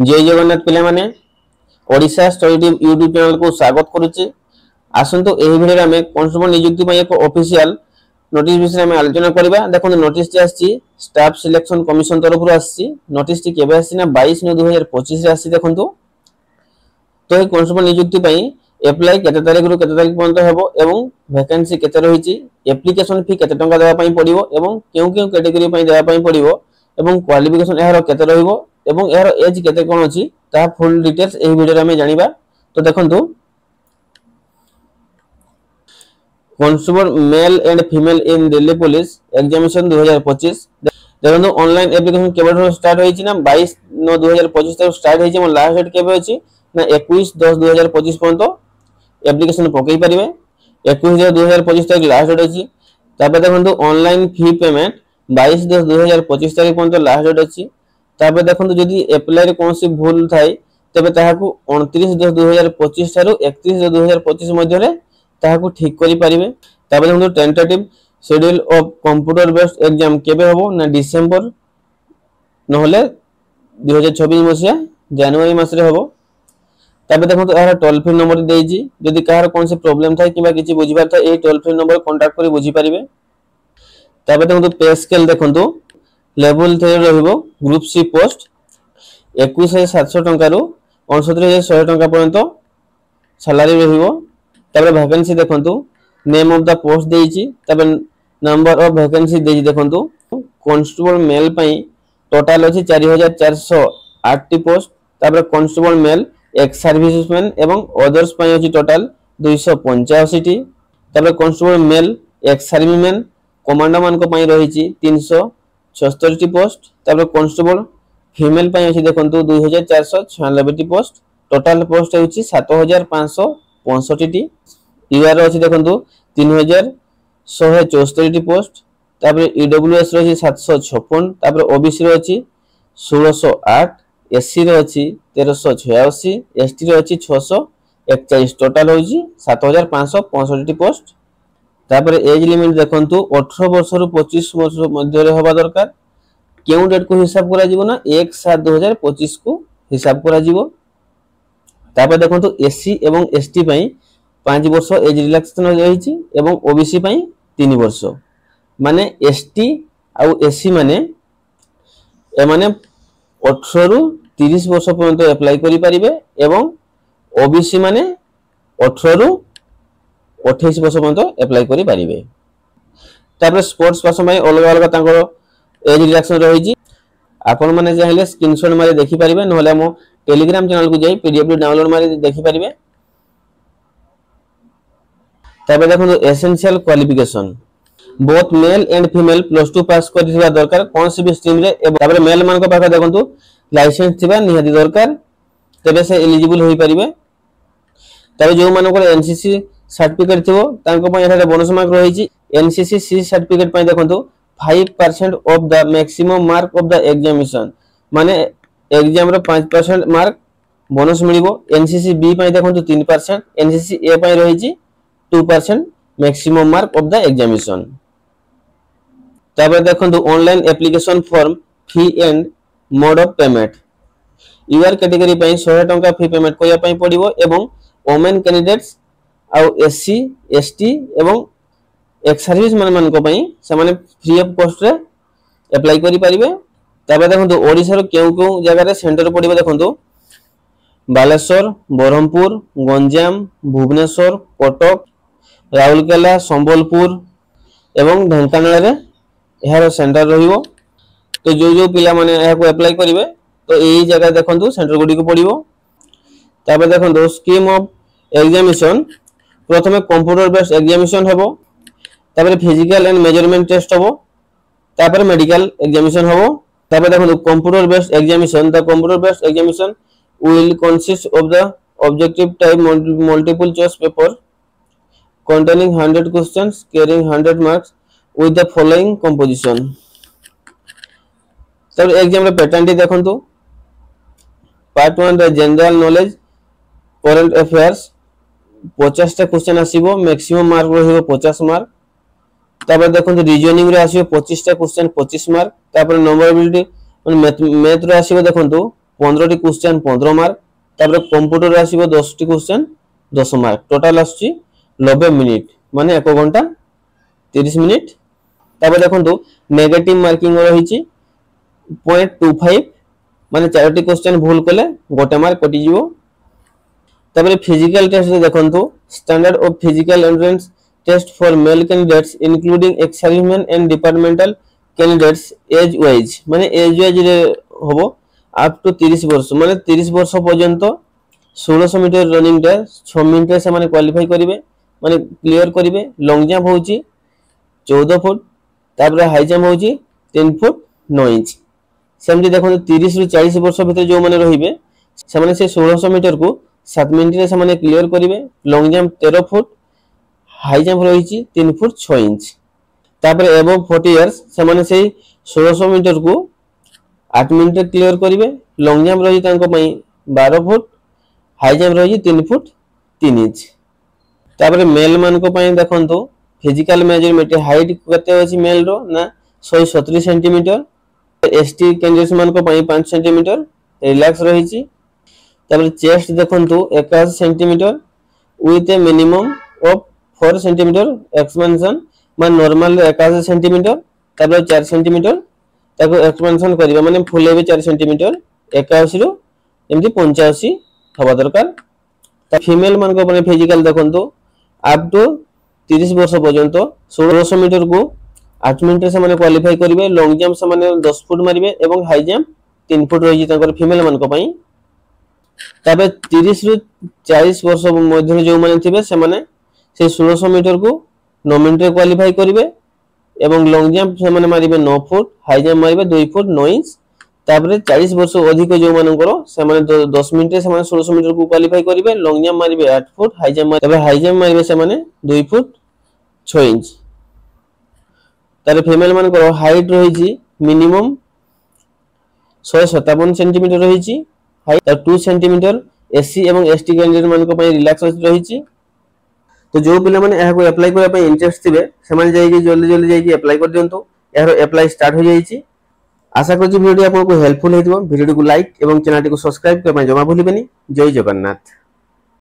जय जगन्नाथ पिला माने Odisha study team YouTube channel को स्वागत करूची। आसंतो एही वीडियो रे हमें कांस्टेबल नियुक्ति पय एक ऑफिशियल नोटिस विषय में आलोचना करबा। देखो नोटिस आछि स्टाफ सिलेक्शन कमिशन तरफ रु आछि। नोटिस टी केबे आछि ना 22/9/2025 रे आछि। देखंतु तो ए कांस्टेबल नियुक्ति पय अप्लाई केते तारिख रु केते तारिख पर्यंत हेबो एवं वैकेंसी केते रहिछि, एप्लीकेशन फी केते टंका देबा पय पड़िबो एवं केउ केउ कैटेगरी पय देबा पय पड़िबो एवं क्वालिफिकेशन एहार केते रहिबो एवं एहार एज केते कोन अछि ता फुल डिटेल्स एही वीडियो रे हमें जानिबा। तो देखंतु constable male and female in Delhi police examination 2025 देखंतु ऑनलाइन एप्लीकेशन केबे स्टार्ट होइछि ना 22/9/2025 तक स्टार्ट होइछि। हम लास्ट डेट केबे अछि ना 21/10/2025 पर्यंत एप्लीकेशन पकई परिबे। 21/10/2025 तक लास्ट डेट अछि। ताबे देखंतु ऑनलाइन फी पेमेंट 22/10/2025 तारिख पर्यंत लास्ट डेट अछि। ताबे देखंतु जदि अप्लाई रे कोनसी भूल थाई तबे ताहाकू 29/10/2025 थारु 31/10/2025 मध्य रे ताहाकू ठीक करि परिबे। ताबे देखंतु tentative schedule of computer based exam केबे होबो ना डिसेंबर नहले 2026 मसिया जनवरी मास रे होबो। ताबे देखंतु एहार टोल फ्री नंबर देइजी, जदि काहार कोनसी प्रॉब्लम थाई किबा किछि बुझिबार थाई ए टोल फ्री नंबर कांटेक्ट करि बुझि परिबे। ताबे देखंतु पे स्केल देखंतु लेवल 3 रहिबो। ग्रुप सी पोस्ट 21700 टंका रु 69100 टंका पर्यंत सैलरी रहिबो। ताबे वैकेंसी देखंतु नेम ऑफ द पोस्ट देइची। ताबे नंबर ऑफ वैकेंसी देइची देखंतु कांस्टेबल मेल पई टोटल अछि 4408 टी पोस्ट। ताबे कांस्टेबल मेल एक्स सर्विसमैन एवं अदर्स पई अछि टोटल 285 टी। ताबे constable male ex serviceman commander मान को पई रहिची 376 टी पोस्ट। ताबे कांस्टेबल फीमेल पई अछि देखंतु 2496 टी पोस्ट। टोटल पोस्ट होछि 7565 टी। ईआर अछि देखंतु 3174 टी पोस्ट। ताबे ईडब्ल्यूएस रछि 756। ताबे ओबीसी रो अछि 1608, एससी रो अछि 1386, एसटी रो अछि 641। टोटल होछि 7565 टी पोस्ट। तापर एज लिमिट देखंतु 18 वर्ष रु 25 वर्ष मध्य रे होबा दरकार। केउ डेट को हिसाब करा जीवो ना 1/7/2025 को हिसाब करा जीवो। तापर देखंतु एससी एवं एसटी पई 5 वर्ष एज रिलैक्सेशन रहिछि एवं ओबीसी पई 3 वर्ष। माने एसटी आ एससी माने ए माने 18 रु 30 वर्ष पर्यंत अप्लाई करि परिबे एवं ओबीसी माने 18 रु 28 वर्ष पर्यंत अप्लाई करि परिबे। तापर स्पोर्ट्स पर्सन पई अलग अलग तांको एज रिलैक्सेशन रहिछि। आपण माने चाहिले स्क्रीनशॉट मारि देखि परिबे, नहले हम टेलीग्राम चैनल को जाई पीडीएफ डाउनलोड मारि देखि परिबे। तापर देखो essential qualification both male and female +2 पास करिथिबा दरकार कोन से भी स्ट्रीम रे। तापर मेल मान को पाखा देखंतु लाइसेंस थिबा निहाती दरकार, तबे से एलिजिबल होई परिबे। तापर जो मान को एनसीसी सर्टिफिकेट थिबो तांको पय एठारे बोनस मार्क रहिछि। एनसीसी सी सर्टिफिकेट पय देखंतु 5% of the maximum mark of the examination माने एग्जाम रो 5% मार्क बोनस मिलिबो। एनसीसी बी पय देखंतु 3%, एनसीसी ए पय रहिछि 2% maximum mark of the examination. तापर देखंतु online application form fee and mode of payment. UR category पय 100 टंका फी पेमेंट कोया पय पड़िबो एवं वुमेन कैंडिडेट्स आ एससी एसटी एवं एक्स सर्विस मान को पई से माने फ्री ऑफ कॉस्ट रे अप्लाई करि परिबे। ताबे देखंतु ओडिसा रो केउ केउ जगह रे सेंटर पड़िबो देखंतु बालेश्वर, बरहमपुर, गंजाम, भुवनेश्वर, कटक, राउरकेला, संबलपुर एवं ढेंकानाल रे एहार सेंटर रहिबो। तो जो जो पिला माने एहा को अप्लाई करिवे तो एही जगह देखंतु सेंटर गुडी को पड़िबो। ताबे देखंतु स्कीम ऑफ एग्जामिनेशन प्रथमे कंप्यूटर बेस्ड एग्जामिनेशन हेबो, तापर फिजिकल एंड मेजरमेंट टेस्ट होबो, तापर मेडिकल एग्जामिनेशन होबो। तापर देखो computer based examination the computer based examination will consist of the objective type multiple choice paper containing 100 questions carrying 100 marks with the following composition। तब exam रे pattern T देखंतु part 1 the general knowledge current affairs 50 टा question आसीबो, maximum mark रहिबो 50 mark. तापर देखंतु reasoning रे आसीबो 25 टा question 25 mark. तापर नंबर एबिलिटी मैथ रे आसीबो देखंतु 15টি क्वेश्चन 15 मार्क तापर कंप्यूटर आसीबो 10टी क्वेश्चन 10 मार्क टोटल आसी 90 मिनिट माने 1 घंटा 30 मिनिट तापर देखंतु नेगेटिव मार्किंग रहिछि 0.25 माने 4टी क्वेश्चन भूल कले गोटे मार्क कटि जिवो तापर फिजिकल टेस्ट देखंतु standard of physical entrance test for male candidates including ex serviceman and departmental candidates age wise माने एज वाइज रे होबो अप टू 30 वर्ष माने 30 वर्ष पर्यंत 1600 मीटर रनिंग रे 6 मिनिट से माने क्वालीफाई करिवे माने क्लियर करिवे लॉन्ग जंप होची 14 फुट तापर हाई जंप होची 3 फुट 9 इंच सेमती देखो 30 रु 40 वर्ष भीतर जो माने रहिबे से माने से 1600 मीटर को 7 मिनिट रे से माने क्लियर करिवे long jump 13 foot high jump रहिची 3 फुट 6 इंच तापर एबव 40 इयर्स से माने से 1600 मीटर को 8 मिनिट रे क्लियर करिवे लॉन्ग जंप रही तांको पई 12 फुट हाई जंप रही 3 फुट 3 इंच तापर मेल मान को पई देखंतो फिजिकल मेजरमेंट हाइट कते अछि मेल रो ना 170 सेंटीमीटर एसटी कैंडिडेट्स मान को पई 5 सेंटीमीटर रिलैक्स रही छी तापर चेस्ट देखंतो 81 centimetre with a minimum of 4 centimetre expansion मान नॉर्मल 81 सेंटीमीटर तापर 4 सेंटीमीटर ताको एक्सपेंशन करिबा माने फुलेबे 4 सेंटीमीटर 81 रो एमदी 85 हवा दरकार ता फीमेल मान को पने फिजिकल देखंतो अप टू 30 वर्ष पर्यंत 1600 मीटर को 8 मिनिट से माने क्वालीफाई करिवे लॉन्ग जंप से माने 10 फुट मारिवे एवं हाई जंप 3 फुट रही ताकर फीमेल मान को पई तबे 30 रु 40 वर्ष मध्य जो माने थिबे से माने से 1600 मीटर को 9 मिनिट रे क्वालीफाई करिवे एवं लॉन्ग जंप से माने मारिवे 9 फुट हाई जंप मारिवे 2 फुट 9 इंच तापर 40 वर्ष अधिक जो मानकर से माने 10 मिनिट रे से माने 1600 मीटर को क्वालीफाई करिवे लॉन्ग जंप मारिवे 8 फुट हाई जंप तबे हाई जंप मारिवे से माने 2 फुट 6 इंच तारे फीमेल मानकर हाइट रहिछि मिनिमम 157 सेंटीमीटर रहिछि हाइट 2 सेंटीमीटर एससी एवं एसटी कैंडिडेट मान को पई रिलैक्स रहिछि तो जो पिला माने एहा को अप्लाई करा पई इंटरेस्ट थिबे से माने जाई कि जल्दी जल्दी जाई कि अप्लाई कर दियंतो एहार अप्लाई स्टार्ट हो जाईछि आशा करछि वीडियो आपको हेल्पफुल हेतिबो वीडियो को लाइक एवं चैनल को सब्सक्राइब कर पई जमा भूलिबेनी जय जगन्नाथ।